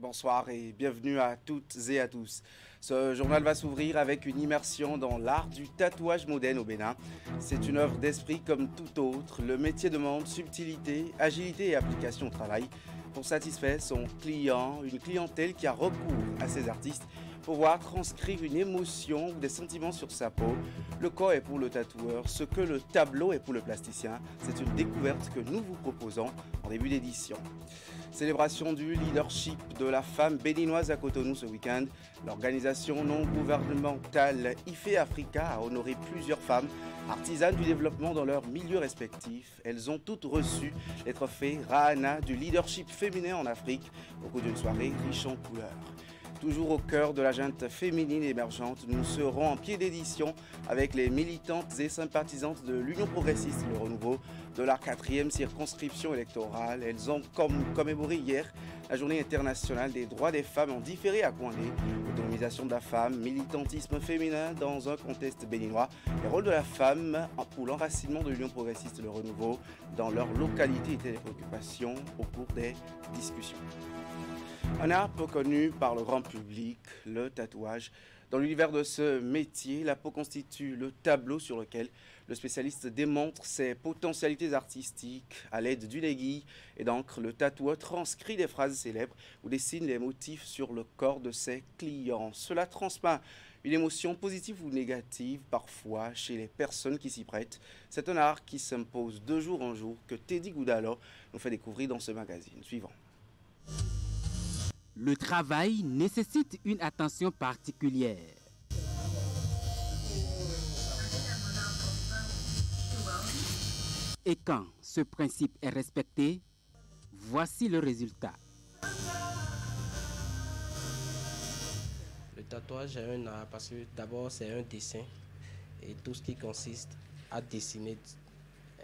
Bonsoir et bienvenue à toutes et à tous. Ce journal va s'ouvrir avec une immersion dans l'art du tatouage moderne au Bénin. C'est une œuvre d'esprit comme tout autre. Le métier demande subtilité, agilité et application au travail pour satisfaire son client, une clientèle qui a recours à ces artistes pour pouvoir transcrire une émotion ou des sentiments sur sa peau. Le corps est pour le tatoueur, ce que le tableau est pour le plasticien. C'est une découverte que nous vous proposons en début d'édition. Célébration du leadership de la femme béninoise à Cotonou ce week-end. L'organisation non gouvernementale IFE Africa a honoré plusieurs femmes artisanes du développement dans leurs milieux respectifs. Elles ont toutes reçu les trophées Rahana du leadership féminin en Afrique au cours d'une soirée riche en couleurs. Toujours au cœur de la junte féminine émergente, nous serons en pied d'édition avec les militantes et sympathisantes de l'Union progressiste Le Renouveau de la 4e circonscription électorale. Elles ont commémoré hier la journée internationale des droits des femmes en différé à Kouandé. Autonomisation de la femme, militantisme féminin dans un contexte béninois, les rôles de la femme pour l'enracinement de l'Union progressiste Le Renouveau dans leur localité étaient les préoccupations au cours des discussions. Un art peu connu par le grand public, le tatouage. Dans l'univers de ce métier, la peau constitue le tableau sur lequel le spécialiste démontre ses potentialités artistiques à l'aide d'une aiguille et d'encre. Le tatoueur transcrit des phrases célèbres ou dessine les motifs sur le corps de ses clients. Cela transmet une émotion positive ou négative parfois chez les personnes qui s'y prêtent. C'est un art qui s'impose de jour en jour que Teddy Goudalo nous fait découvrir dans ce magazine. Suivant. Le travail nécessite une attention particulière. Et quand ce principe est respecté, voici le résultat. Le tatouage est un art parce que d'abord c'est un dessin et tout ce qui consiste à dessiner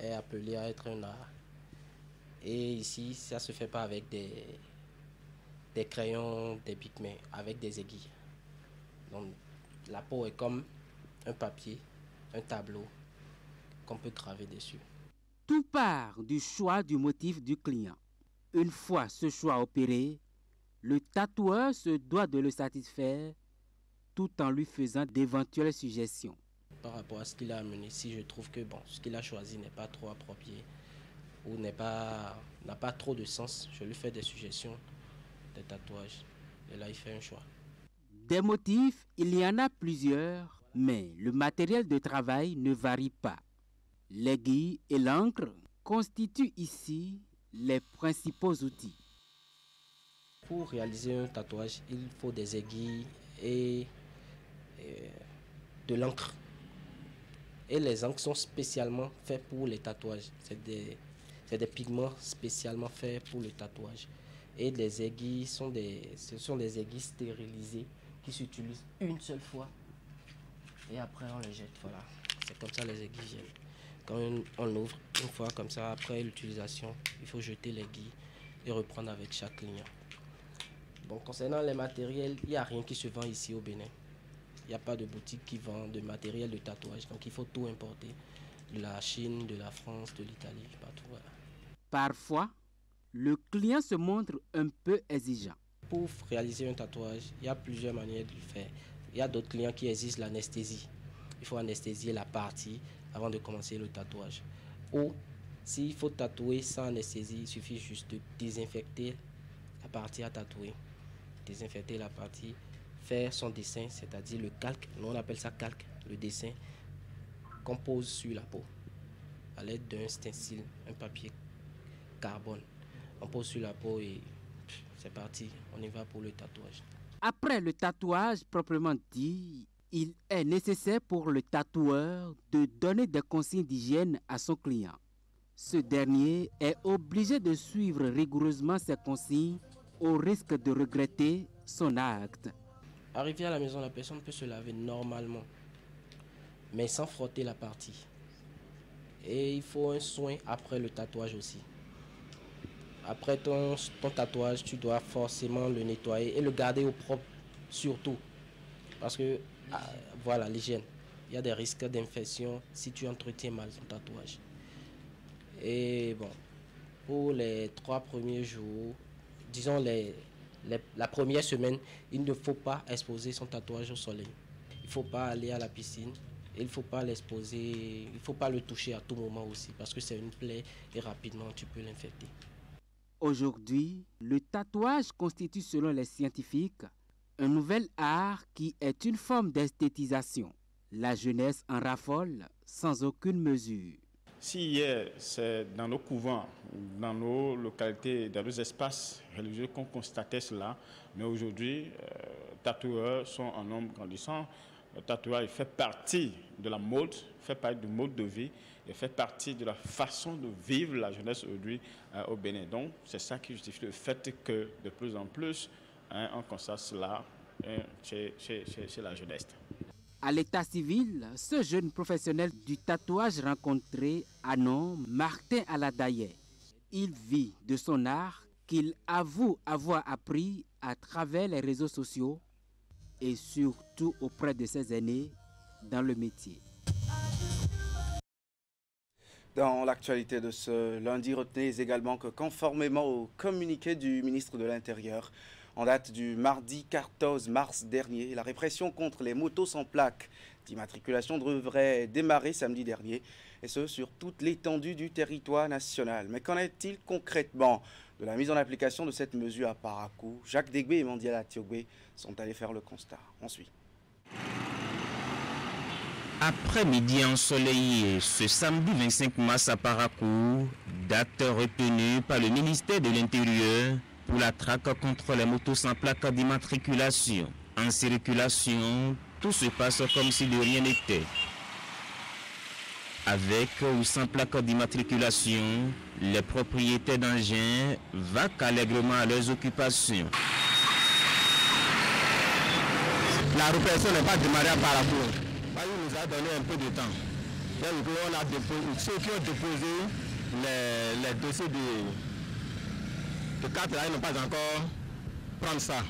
est appelé à être un art. Et ici, ça se fait pas avec des crayons, des pigments, avec des aiguilles. Donc la peau est comme un papier, un tableau qu'on peut graver dessus. Tout part du choix du motif du client. Une fois ce choix opéré, le tatoueur se doit de le satisfaire tout en lui faisant d'éventuelles suggestions. Par rapport à ce qu'il a amené, si je trouve que ce qu'il a choisi n'est pas trop approprié ou n'a pas trop de sens, je lui fais des suggestions de tatouage. Et là, il fait un choix. Des motifs, il y en a plusieurs, mais le matériel de travail ne varie pas. L'aiguille et l'encre constituent ici les principaux outils. Pour réaliser un tatouage, il faut des aiguilles et de l'encre. Et les encres sont spécialement faits pour les tatouages. C'est des pigments spécialement faits pour le tatouage. Et les aiguilles ce sont des aiguilles stérilisées qui s'utilisent une seule fois. Et après on les jette. Voilà. C'est comme ça les aiguilles viennent. Quand on ouvre une fois comme ça, après l'utilisation, il faut jeter l'aiguille et reprendre avec chaque client. Bon, concernant les matériels, il n'y a rien qui se vend ici au Bénin. Il n'y a pas de boutique qui vend de matériel de tatouage. Donc il faut tout importer. De la Chine, de la France, de l'Italie, partout. Voilà. Parfois, le client se montre un peu exigeant. Pour réaliser un tatouage, il y a plusieurs manières de le faire. Il y a d'autres clients qui exigent l'anesthésie. Il faut anesthésier la partie avant de commencer le tatouage. Ou s'il faut tatouer sans anesthésie, il suffit juste de désinfecter la partie à tatouer. Désinfecter la partie, faire son dessin, c'est-à-dire le calque. Nous on appelle ça calque, le dessin qu'on pose sur la peau à l'aide d'un stencil, un papier carbone. On pose sur la peau et c'est parti, on y va pour le tatouage. Après le tatouage proprement dit, il est nécessaire pour le tatoueur de donner des consignes d'hygiène à son client. Ce dernier est obligé de suivre rigoureusement ces consignes au risque de regretter son acte. Arrivé à la maison, la personne peut se laver normalement, mais sans frotter la partie. Et il faut un soin après le tatouage aussi. Après ton tatouage, tu dois forcément le nettoyer et le garder au propre surtout. Parce que, voilà, l'hygiène. Il y a des risques d'infection si tu entretiens mal ton tatouage. Et bon, pour les 3 premiers jours, disons La première semaine, il ne faut pas exposer son tatouage au soleil. Il ne faut pas aller à la piscine. Il ne faut pas l'exposer, il ne faut pas le toucher à tout moment aussi parce que c'est une plaie et rapidement tu peux l'infecter. Aujourd'hui, le tatouage constitue selon les scientifiques un nouvel art qui est une forme d'esthétisation. La jeunesse en raffole sans aucune mesure. Si hier, c'est dans nos couvents, dans nos localités, dans nos espaces religieux qu'on constatait cela, mais aujourd'hui, tatoueurs sont en nombre grandissant. Le tatouage fait partie de la mode, fait partie du mode de vie et fait partie de la façon de vivre la jeunesse aujourd'hui au Bénin. Donc, c'est ça qui justifie le fait que de plus en plus, on constate cela chez la jeunesse. À l'état civil, ce jeune professionnel du tatouage rencontré a nom Martin Aladaye. Il vit de son art qu'il avoue avoir appris à travers les réseaux sociaux et surtout auprès de ses aînés dans le métier. Dans l'actualité de ce lundi, retenez également que conformément au communiqué du ministre de l'Intérieur, en date du mardi 14 mars dernier, la répression contre les motos sans plaque d'immatriculation devrait démarrer samedi dernier, et ce sur toute l'étendue du territoire national. Mais qu'en est-il concrètement de la mise en application de cette mesure à Parakou? Jacques Degbé et Mandiala Tiogbe sont allés faire le constat. On suit. Après-midi ensoleillé ce samedi 25 mars à Parakou, date retenue par le ministère de l'Intérieur pour la traque contre les motos sans plaque d'immatriculation. En circulation, tout se passe comme si de rien n'était. Avec ou sans plaque d'immatriculation, les propriétaires d'engins vaquent allègrement à leurs occupations. La répression n'est pas démarrée à Parakou. Il nous a donné un peu de temps. Ceux qui ont déposé les dossiers de carte là, ils n'ont pas encore prendre ça.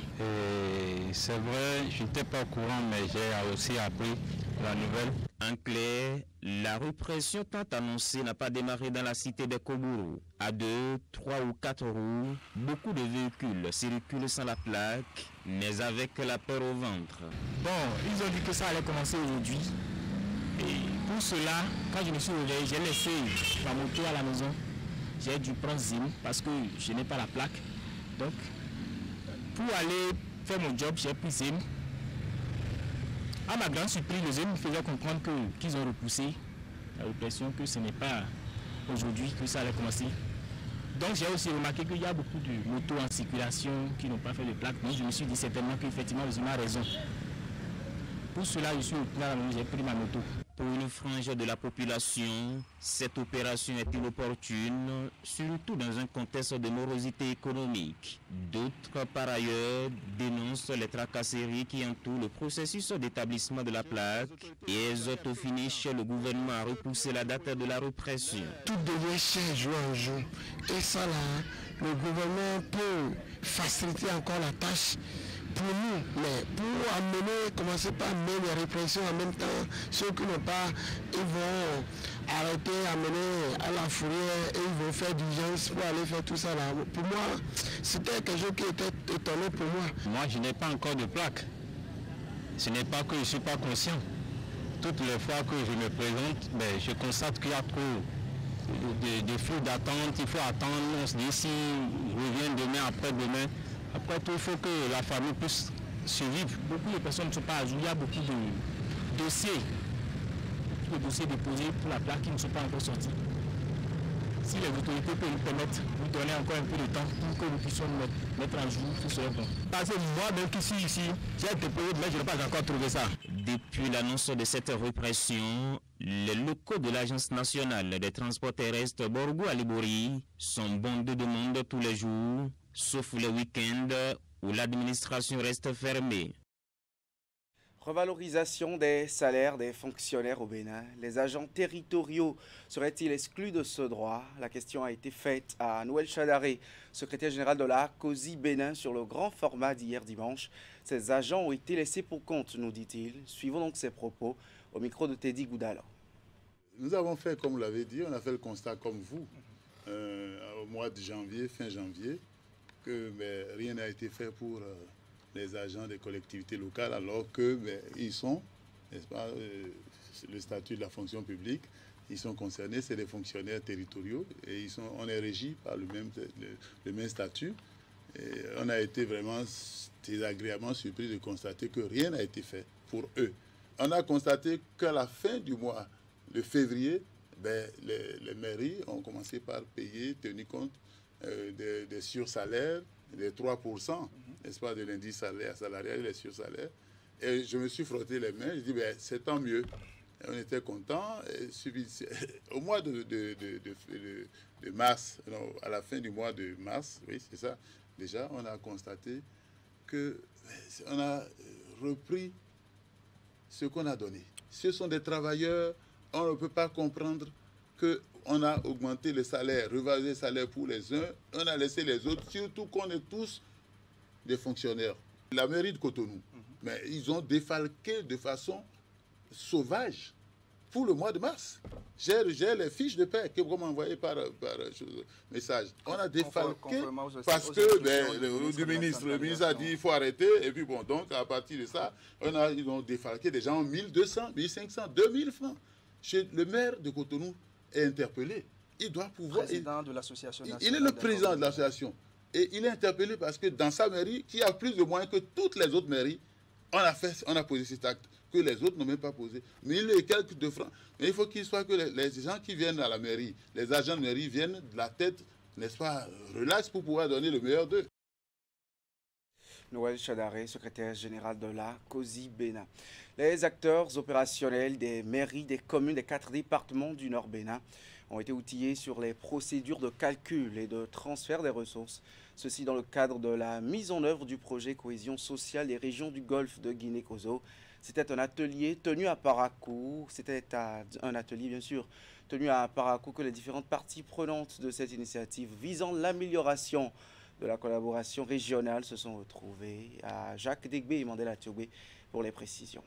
C'est vrai, je n'étais pas au courant, mais j'ai aussi appris la nouvelle. En clair, la répression tant annoncée n'a pas démarré dans la cité des Kobourou. À 2, 3 ou 4 roues, beaucoup de véhicules circulent sans la plaque, mais avec la peur au ventre. Bon, ils ont dit que ça allait commencer aujourd'hui. Et pour cela, quand je me suis réveillé, j'ai laissé ma moto à la maison. J'ai dû prendre ZIM parce que je n'ai pas la plaque. Donc, pour aller faire mon job, j'ai pris ZIM. À ma grande surprise, le ZIM me faisait comprendre qu'ils ont repoussé la répression, que ce n'est pas aujourd'hui que ça allait commencer. Donc j'ai aussi remarqué qu'il y a beaucoup de motos en circulation qui n'ont pas fait de plaque. Donc je me suis dit certainement qu'effectivement le ZIM a raison. Pour cela, je suis retourné à la maison, j'ai pris ma moto. Pour une frange de la population, cette opération est inopportune, surtout dans un contexte de morosité économique. D'autres, par ailleurs, dénoncent les tracasseries qui entourent le processus d'établissement de la plaque et exhortent au finish le gouvernement à repousser la date de la répression. Tout devient cher jour en jour. Et ça là, le gouvernement peut faciliter encore la tâche pour nous, mais pour amener, commencer par amener les répressions en même temps, ceux qui n'ont pas, ils vont arrêter, amener à la fourrière et ils vont faire d'urgence pour aller faire tout ça là. Pour moi, c'était quelque chose qui était étonnant pour moi. Moi, je n'ai pas encore de plaque. Ce n'est pas que je ne suis pas conscient. Toutes les fois que je me présente, je constate qu'il y a trop de flux d'attente. Il faut attendre, on se dit si je reviens demain, après-demain. Après tout, il faut que la famille puisse survivre. Beaucoup de personnes ne sont pas à jour. Il y a beaucoup de dossiers déposés pour la plaque qui ne sont pas encore sortis. Si les autorités peuvent nous permettre, nous donner encore un peu de temps pour que nous puissions nous mettre à jour, ce serait bon. Parce que moi-même qui suis ici, j'ai déposé, mais je n'ai pas encore trouvé ça. Depuis l'annonce de cette répression, les locaux de l'Agence nationale des transports terrestres Borgou-Alibori sont bondés de monde tous les jours, sauf les week-ends où l'administration reste fermée. Revalorisation des salaires des fonctionnaires au Bénin. Les agents territoriaux seraient-ils exclus de ce droit? La question a été faite à Noël Chadaré, secrétaire général de la COSI Bénin, sur le grand format d'hier dimanche. Ces agents ont été laissés pour compte, nous dit-il. Suivons donc ses propos au micro de Teddy Goudala. Nous avons fait, comme vous l'avez dit, on a fait le constat comme vous, au mois de janvier, fin janvier, que rien n'a été fait pour les agents des collectivités locales, alors que ils sont, n'est-ce pas, le statut de la fonction publique, ils sont concernés, c'est des fonctionnaires territoriaux et on est régi par le même statut. Et on a été vraiment désagréablement surpris de constater que rien n'a été fait pour eux. On a constaté qu'à la fin du mois de février, les mairies ont commencé par payer, tenir compte des sursalaires, des 3%, n'est-ce pas, de l'indice salarial, les sursalaires. Et je me suis frotté les mains, je dis, c'est tant mieux. Et on était contents. Au mois de mars, non, à la fin du mois de mars, oui, c'est ça, déjà, on a constaté qu'on a repris ce qu'on a donné. Ce sont des travailleurs, on ne peut pas comprendre qu'on a augmenté le salaire, revaloré le salaire pour les uns, on a laissé les autres, surtout qu'on est tous des fonctionnaires. La mairie de Cotonou, mais ils ont défalqué de façon sauvage pour le mois de mars. J'ai les fiches de paie que vous m'envoyez par message. On a défalqué parce que le ministre a dit qu'il faut arrêter. Et puis bon, donc à partir de ça, ils ont défalqué des gens 1200, 1500, 2000 francs. Le maire de Cotonou est interpellé. Il doit pouvoir... Président de l'association nationale. Il est le président de l'association. Et il est interpellé parce que dans sa mairie, qui a plus de moyens que toutes les autres mairies, on a posé cet acte que les autres n'ont même pas posé. 1000 et quelques de francs. Mais il faut qu'il soit que les gens qui viennent à la mairie, les agents de mairie viennent de la tête, n'est-ce pas, relax pour pouvoir donner le meilleur d'eux. Noël Chadaré, secrétaire général de la COSI Bénin. Les acteurs opérationnels des mairies des communes des 4 départements du Nord Bénin ont été outillés sur les procédures de calcul et de transfert des ressources. Ceci dans le cadre de la mise en œuvre du projet Cohésion sociale des régions du Golfe de Guinée-Kozo. C'était un atelier tenu à Parakou. C'était un atelier, bien sûr, tenu à Parakou que les différentes parties prenantes de cette initiative visant l'amélioration de la collaboration régionale se sont retrouvées. À Jacques Degbé et Mandela Thiobé pour les précisions.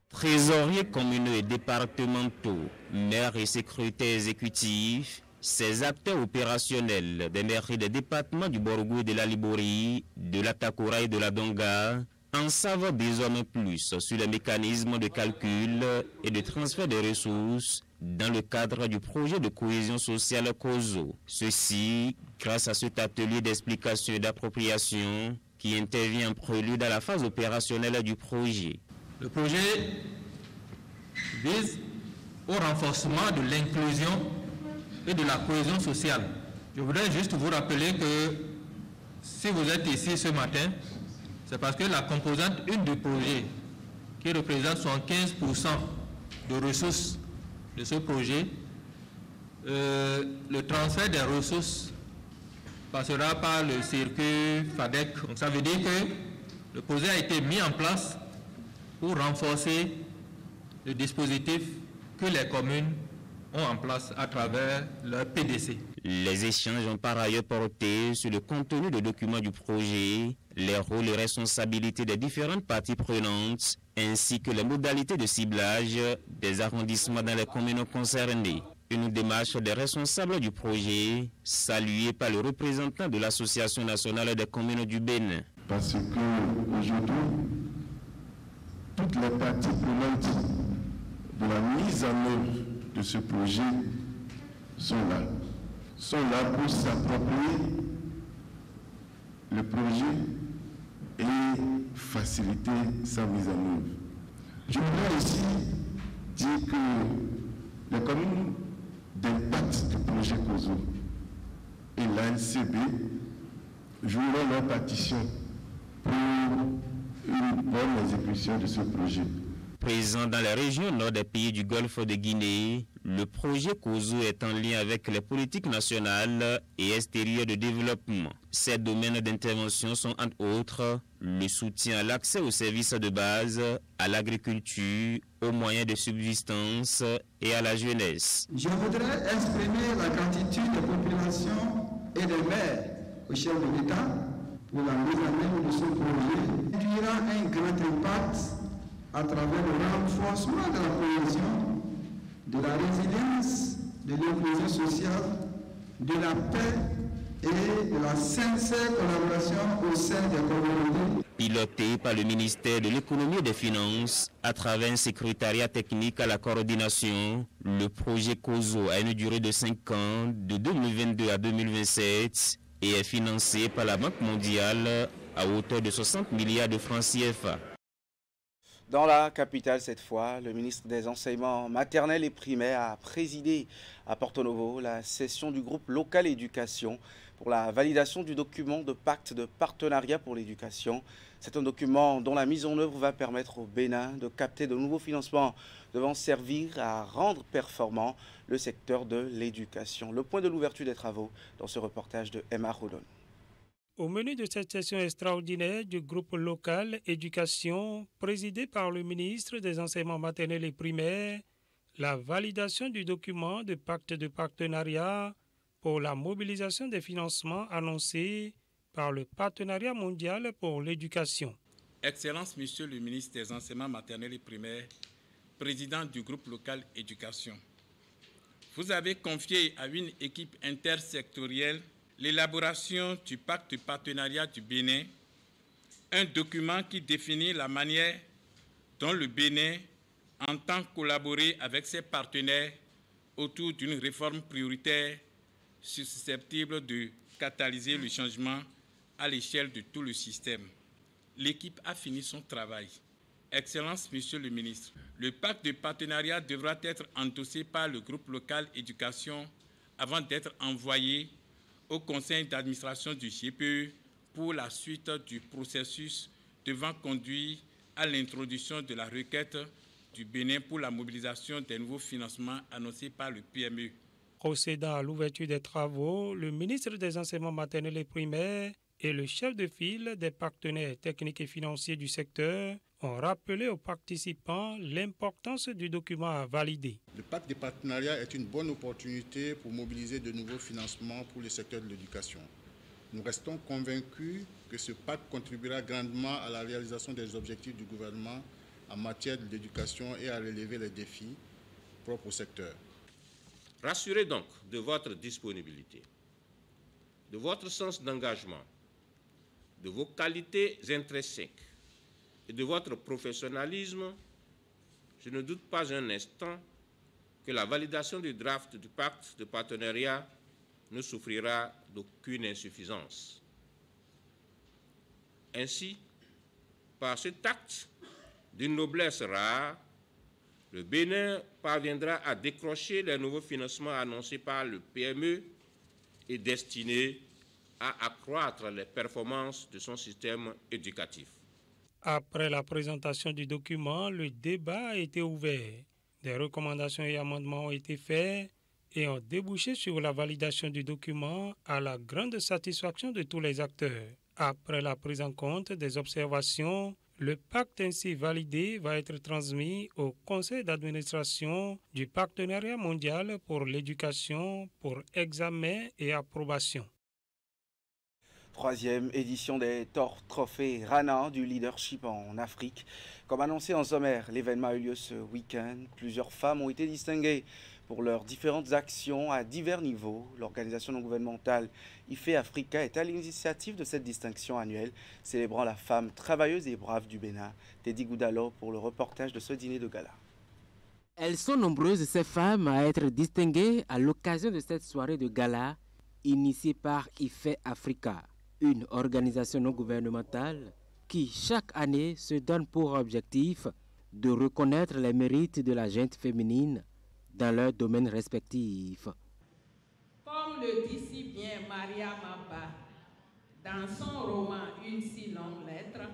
Trésoriers communaux et départementaux, maires et secrétaires exécutifs, ces acteurs opérationnels des mairies des départements du Borgou et de la Libori, de la Takora et de la Donga en savent désormais plus sur les mécanismes de calcul et de transfert des ressources dans le cadre du projet de cohésion sociale COSO. Ceci grâce à cet atelier d'explication et d'appropriation qui intervient en prélude à la phase opérationnelle du projet. Le projet vise au renforcement de l'inclusion et de la cohésion sociale. Je voudrais juste vous rappeler que si vous êtes ici ce matin, c'est parce que la composante 1 du projet, qui représente 75% de ressources de ce projet, le transfert des ressources passera par le circuit FADEC. Donc ça veut dire que le projet a été mis en place pour renforcer le dispositif que les communes ont en place à travers leur PDC. Les échanges ont par ailleurs porté sur le contenu des documents du projet, les rôles et responsabilités des différentes parties prenantes, ainsi que les modalités de ciblage des arrondissements dans les communes concernées. Une démarche des responsables du projet, saluée par le représentant de l'Association nationale des communes du Bénin. Parce qu'aujourd'hui, toutes les parties prenantes de la mise en œuvre de ce projet sont là pour s'approprier le projet et faciliter sa mise en œuvre. Je voudrais aussi dire que les communes d'impact du projet COSO et l'ANCB joueront leur partition pour une bonne exécution de ce projet. Présent dans les régions nord des pays du Golfe de Guinée, le projet COSO est en lien avec les politiques nationales et extérieures de développement. Ces domaines d'intervention sont entre autres le soutien à l'accès aux services de base, à l'agriculture, aux moyens de subsistance et à la jeunesse. Je voudrais exprimer la gratitude des populations et des maires au chef de l'État pour la mise en œuvre de ce projet. Il y aura un grand impact à travers le renforcement de la cohésion, de la résilience, de l'inclusion sociale, de la paix et de la sincère collaboration au sein des communautés. Piloté par le ministère de l'économie et des finances, à travers un secrétariat technique à la coordination, le projet COSO a une durée de 5 ans, de 2022 à 2027, et est financé par la Banque mondiale à hauteur de 60 milliards de francs CFA. Dans la capitale cette fois, le ministre des Enseignements maternels et primaires a présidé à Porto Novo la session du groupe local éducation pour la validation du document de pacte de partenariat pour l'éducation. C'est un document dont la mise en œuvre va permettre au Bénin de capter de nouveaux financements devant servir à rendre performant le secteur de l'éducation. Le point de l'ouverture des travaux dans ce reportage de Emma Rodon. Au menu de cette session extraordinaire du groupe local éducation, présidé par le ministre des Enseignements maternels et primaires, la validation du document de pacte de partenariat pour la mobilisation des financements annoncés par le Partenariat mondial pour l'éducation. Excellence, Monsieur le ministre des Enseignements maternels et primaires, président du groupe local éducation, vous avez confié à une équipe intersectorielle l'élaboration du pacte de partenariat du Bénin, un document qui définit la manière dont le Bénin entend collaborer avec ses partenaires autour d'une réforme prioritaire susceptible de catalyser le changement à l'échelle de tout le système. L'équipe a fini son travail. Excellence, Monsieur le ministre, le pacte de partenariat devra être endossé par le groupe local éducation avant d'être envoyé au conseil d'administration du GPE pour la suite du processus devant conduire à l'introduction de la requête du Bénin pour la mobilisation des nouveaux financements annoncés par le PME. Procédant à l'ouverture des travaux, le ministre des Enseignements maternels et primaires et le chef de file des partenaires techniques et financiers du secteur ont rappelé aux participants l'importance du document à valider. Le pacte de partenariat est une bonne opportunité pour mobiliser de nouveaux financements pour le secteur de l'éducation. Nous restons convaincus que ce pacte contribuera grandement à la réalisation des objectifs du gouvernement en matière de l'éducation et à relever les défis propres au secteur. Rassurez donc de votre disponibilité, de votre sens d'engagement, de vos qualités intrinsèques et de votre professionnalisme, je ne doute pas un instant que la validation du draft du pacte de partenariat ne souffrira d'aucune insuffisance. Ainsi, par cet acte d'une noblesse rare, le Bénin parviendra à décrocher les nouveaux financements annoncés par le PME et destinés à accroître les performances de son système éducatif. Après la présentation du document, le débat a été ouvert. Des recommandations et amendements ont été faits et ont débouché sur la validation du document à la grande satisfaction de tous les acteurs. Après la prise en compte des observations, le pacte ainsi validé va être transmis au conseil d'administration du Partenariat mondial pour l'éducation pour examen et approbation. Troisième édition des trophées Rana du leadership en Afrique. Comme annoncé en sommaire, l'événement a eu lieu ce week-end. Plusieurs femmes ont été distinguées pour leurs différentes actions à divers niveaux. L'organisation non gouvernementale IFE Africa est à l'initiative de cette distinction annuelle, célébrant la femme travailleuse et brave du Bénin. Teddy Goudalo pour le reportage de ce dîner de gala. Elles sont nombreuses, ces femmes, à être distinguées à l'occasion de cette soirée de gala initiée par IFE Africa, une organisation non gouvernementale qui, chaque année, se donne pour objectif de reconnaître les mérites de la gente féminine dans leurs domaines respectifs. Comme le dit si bien Maria Maba dans son roman Une si longue lettre,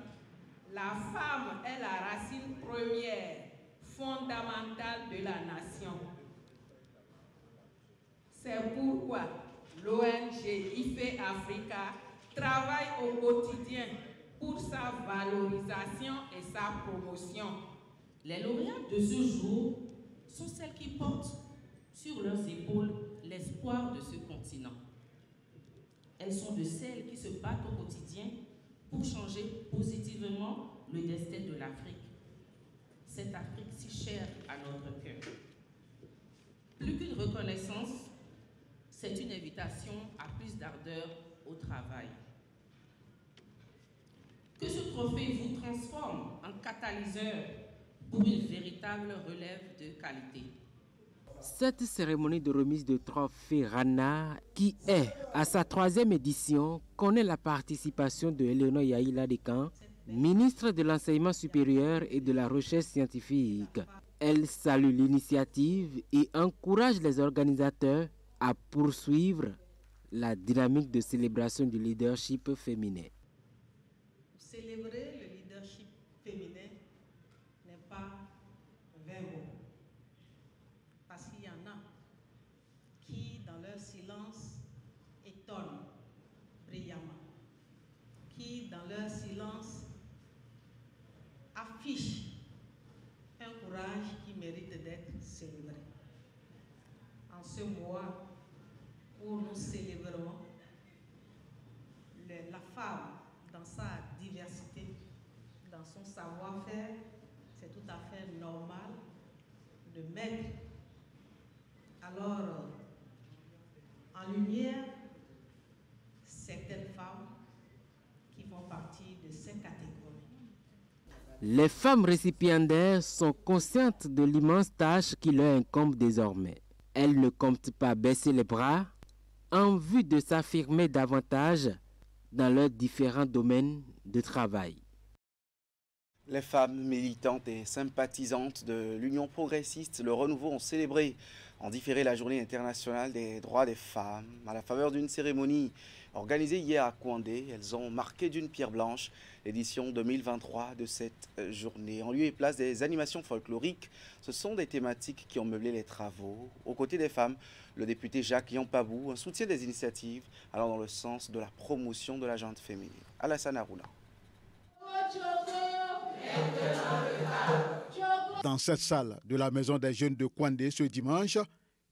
la femme est la racine première, fondamentale de la nation. C'est pourquoi l'ONG IFE Africa travaille au quotidien pour sa valorisation et sa promotion. Les lauréates de ce jour sont celles qui portent sur leurs épaules l'espoir de ce continent. Elles sont de celles qui se battent au quotidien pour changer positivement le destin de l'Afrique. Cette Afrique si chère à notre cœur. Plus qu'une reconnaissance, c'est une invitation à plus d'ardeur au travail. Que ce trophée vous transforme en catalyseur pour une véritable relève de qualité. Cette cérémonie de remise de trophée Rana, qui est à sa 3e édition, connaît la participation de Eleonore Yaïla Dekan, ministre de l'Enseignement supérieur et de la Recherche scientifique. Elle salue l'initiative et encourage les organisateurs à poursuivre la dynamique de célébration du leadership féminin. Célébrer le leadership féminin n'est pas vain mot. Parce qu'il y en a qui, dans leur silence, étonnent brillamment. Qui, dans leur silence, affichent un courage qui mérite d'être célébré. En ce mois où nous célébrons la femme dans sa diversité, dans son savoir-faire, c'est tout à fait normal de mettre alors en lumière certaines femmes qui font partie de ces catégories. Les femmes récipiendaires sont conscientes de l'immense tâche qui leur incombe désormais. Elles ne comptent pas baisser les bras en vue de s'affirmer davantage dans leurs différents domaines de travail. Les femmes militantes et sympathisantes de l'Union progressiste Le Renouveau ont célébré en différé la journée internationale des droits des femmes à la faveur d'une cérémonie organisée hier à Kouandé. Elles ont marqué d'une pierre blanche l'édition 2023 de cette journée. En lieu et place des animations folkloriques, ce sont des thématiques qui ont meublé les travaux. Aux côtés des femmes, le député Jacques Yampabou, un soutien des initiatives allant dans le sens de la promotion de la gente féminine. Alassane Arouna. Dans cette salle de la Maison des Jeunes de Kouandé ce dimanche,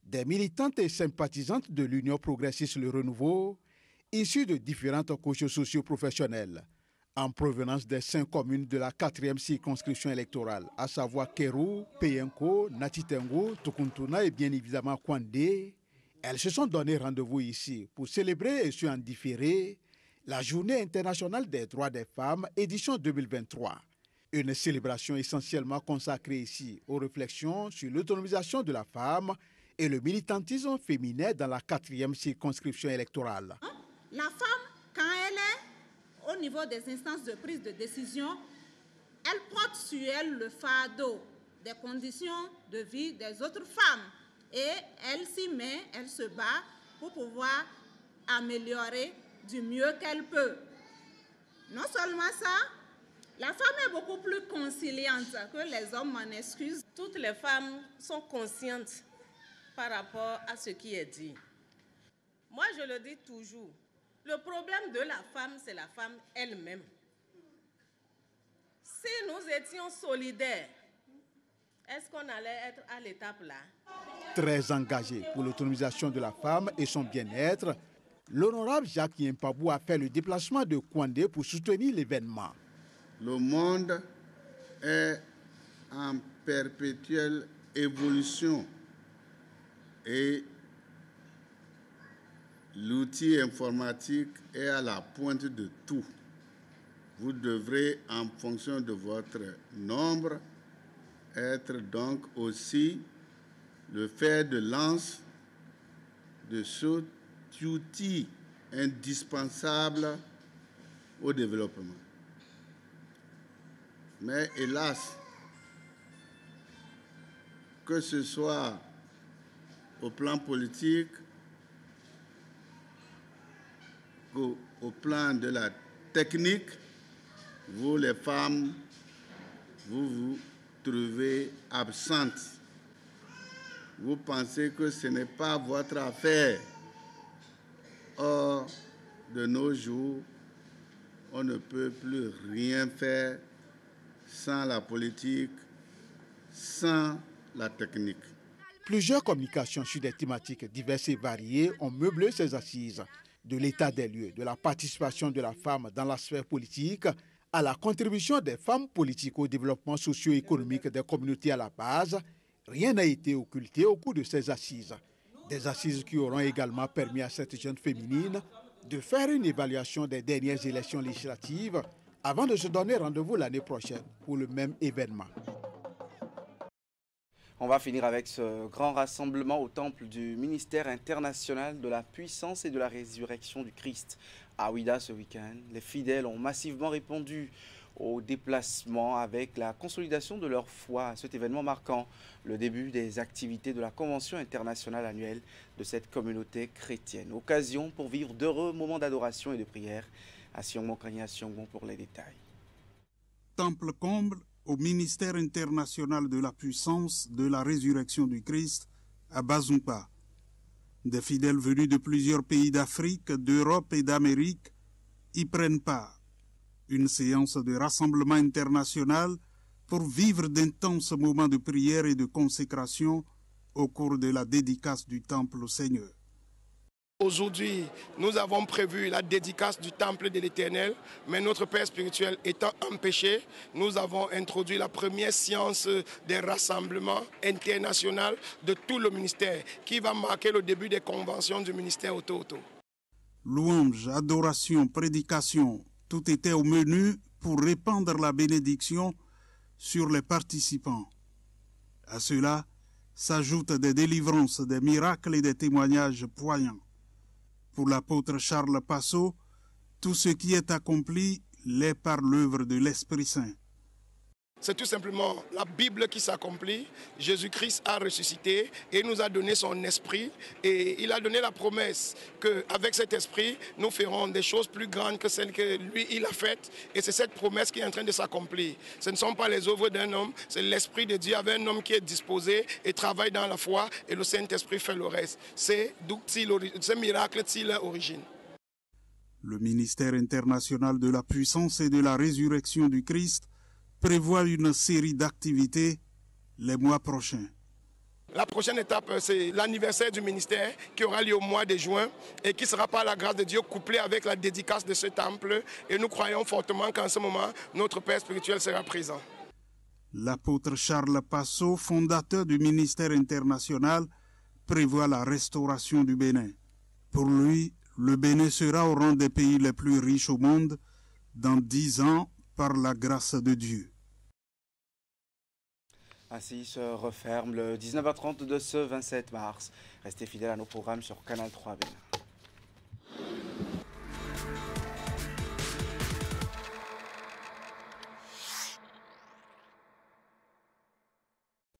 des militantes et sympathisantes de l'Union progressiste Le Renouveau, issues de différentes couches socio-professionnelles, en provenance des 5 communes de la 4e circonscription électorale, à savoir Kérou, Peyenko, Natitengo, Tukuntuna et bien évidemment Kouandé, elles se sont donné rendez-vous ici pour célébrer et sur en différé la Journée internationale des droits des femmes, édition 2023. Une célébration essentiellement consacrée ici aux réflexions sur l'autonomisation de la femme et le militantisme féminin dans la 4e circonscription électorale. La femme, quand elle est au niveau des instances de prise de décision, elle porte sur elle le fardeau des conditions de vie des autres femmes. Et elle s'y met, elle se bat pour pouvoir améliorer du mieux qu'elle peut. Non seulement ça, la femme est beaucoup plus conciliante que les hommes, m'en excusent. Toutes les femmes sont conscientes par rapport à ce qui est dit. Moi, je le dis toujours, le problème de la femme, c'est la femme elle-même. Si nous étions solidaires, est-ce qu'on allait être à l'étape là? Très engagée pour l'autonomisation de la femme et son bien-être, l'honorable Jacques Yampabou a fait le déplacement de Kouandé pour soutenir l'événement. Le monde est en perpétuelle évolution et l'outil informatique est à la pointe de tout. Vous devrez, en fonction de votre nombre, être donc aussi le fer de lance de cet outil indispensable au développement. Mais hélas, que ce soit au plan politique, au plan de la technique, vous les femmes, vous vous trouvez absentes. Vous pensez que ce n'est pas votre affaire. Or, de nos jours, on ne peut plus rien faire sans la politique, sans la technique. Plusieurs communications sur des thématiques diverses et variées ont meublé ces assises, de l'état des lieux, de la participation de la femme dans la sphère politique, à la contribution des femmes politiques au développement socio-économique des communautés à la base. Rien n'a été occulté au cours de ces assises. Des assises qui auront également permis à cette jeune féminine de faire une évaluation des dernières élections législatives avant de se donner rendez-vous l'année prochaine pour le même événement. On va finir avec ce grand rassemblement au temple du ministère international de la puissance et de la résurrection du Christ. À Ouidah ce week-end, les fidèles ont massivement répondu au déplacement avec la consolidation de leur foi à cet événement marquant le début des activités de la Convention internationale annuelle de cette communauté chrétienne. Occasion pour vivre d'heureux moments d'adoration et de prière. À Sion pour les détails. Temple comble au ministère international de la puissance de la résurrection du Christ à Bazumpa. Des fidèles venus de plusieurs pays d'Afrique, d'Europe et d'Amérique y prennent part. Une séance de rassemblement international pour vivre d'intenses moments de prière et de consécration au cours de la dédicace du temple au Seigneur. Aujourd'hui, nous avons prévu la dédicace du temple de l'Éternel, mais notre père spirituel étant empêché, nous avons introduit la première séance des rassemblements internationaux de tout le ministère, qui va marquer le début des conventions du ministère Oto-Oto. Louange, adoration, prédication, tout était au menu pour répandre la bénédiction sur les participants. À cela s'ajoutent des délivrances, des miracles et des témoignages poignants. Pour l'apôtre Charles Passot, tout ce qui est accompli l'est par l'œuvre de l'Esprit Saint. C'est tout simplement la Bible qui s'accomplit. Jésus-Christ a ressuscité et nous a donné son esprit. Et il a donné la promesse qu'avec cet esprit, nous ferons des choses plus grandes que celles que lui, il a faites. Et c'est cette promesse qui est en train de s'accomplir. Ce ne sont pas les œuvres d'un homme, c'est l'esprit de Dieu avec un homme qui est disposé et travaille dans la foi. Et le Saint-Esprit fait le reste. C'est ce miracle qui est l'origine. Le ministère international de la puissance et de la résurrection du Christ prévoit une série d'activités les mois prochains. La prochaine étape, c'est l'anniversaire du ministère qui aura lieu au mois de juin et qui sera par la grâce de Dieu couplé avec la dédicace de ce temple. Et nous croyons fortement qu'en ce moment, notre Père spirituel sera présent. L'apôtre Charles Passot, fondateur du ministère international, prévoit la restauration du Bénin. Pour lui, le Bénin sera au rang des pays les plus riches au monde dans 10 ans par la grâce de Dieu. Ainsi se referme le 19h30 de ce 27 mars. Restez fidèles à nos programmes sur Canal 3 Bénin.